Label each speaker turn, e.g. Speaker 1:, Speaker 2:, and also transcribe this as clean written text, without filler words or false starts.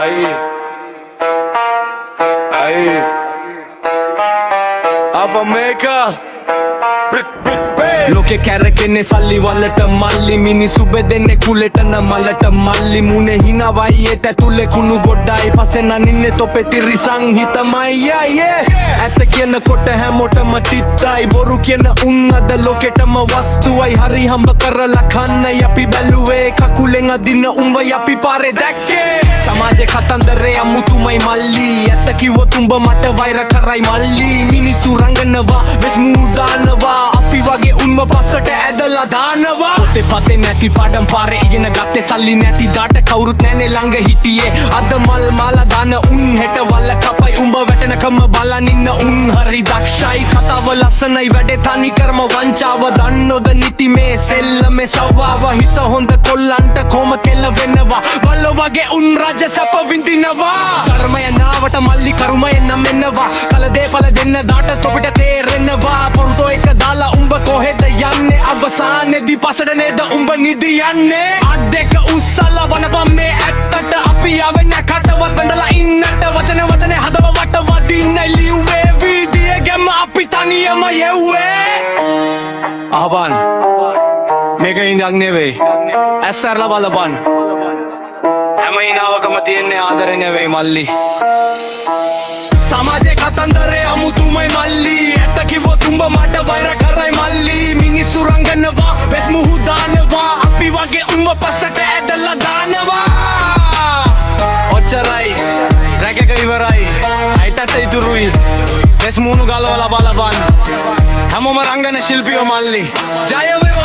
Speaker 1: Aí, aí, apa meka.
Speaker 2: ලෝකෙ කැරකෙන්නේ සල්ලි වලට මල්ලි මිනිස්සු බෙදෙන්නේ කුලෙට නමලට මල්ලි මුනේ හිනවයි ඒත ඇතුලේ කුණු ගොඩයි පසෙන් අනින්නේ තොපේ තිරිසන් හිතමයි ඇත්ත කියනකොට හැමෝටම තිත්තයි බොරු කියන උන් අද ලෝකෙටම වස්තුවයි හරි හම්බ කරලා කන්නයි අපි බැලුවේ කකුලෙන් අදින උඹ අපි පාරේ දැක්කේ සමාජේ කතන්දරේ අමුතුමයි මල්ලි ඇත්ත කිව්වොත් උඹ මට වෛර කරයි මල්ලි මිනිස්සු රංගනවා වෙස් මූදානවා අපි වගේ උන්ම පස්සට ඇදලා දානවා පොතේ පතේ නැති පාඩම් පාරේ ඉගෙන ගත්තේ සල්ලි නැති දාට කවුරුත් නැනේ ළඟ හිටියේ අද මල් මාලා දාන උන් හෙට වල්ල කපයි උඹ වැටෙනකම බලන් ඉන්න උන් හරි දක්ෂයි කතාව ලස්සනයි වැඩේ තනි කරම වංචාව දන්නොද නිති මේ සෙල්ලමේ සවාව හිත හොඳ කොල්ලන්ට කොම කෙල්ල වෙනවා බල්ලෝ වගේ උන් රජ සැප විඳිනවා කර්මය නාවට මල්ලි කරුමය නමෙන්නවා කලදේ පල දෙන්න දාට තොපිට තේරෙනවා පොරුතෝ එක දාලා උඹ කොහෙද යන්නේ අවසානයේදී පසට නේද උඹ නිදි යන්නේ අත් දෙක උස්සලා වනපම් මේ ඇත්තට අපි ආවේ නැකටවත් වැඳලා ඉන්නට වචන වචනේ හදව වට වදින්න ලිව්වේ වීදියේ ගැම අපි තනියම යෙව්වේ අහබන් මේක ඉඳන් නෙවෙයි ඇස්සරලා බලපන් හැම ඉනාවකම තියෙන්නේ ආදරේ නෙවෙයි මල්ලි සමාජේ කතන්දරේ අමුතුමයි මල්ලි ඇත්ත කිව්වොත් උඹ මට වෛර කරයි මල්ලි මිනිස්සු රංගනවා වෙස් මුහු දානවා අපි වගේ උඹ පස්සට ඇදලා දානවා ඔච්චරයි රැක එක ඉවරයි අයිතත් ඉතුරුයි වෙස් මුහුණු ගලවලා බලපන් හැමෝම රංගන ශිල්පියෝ මල්ලි ජය වේවා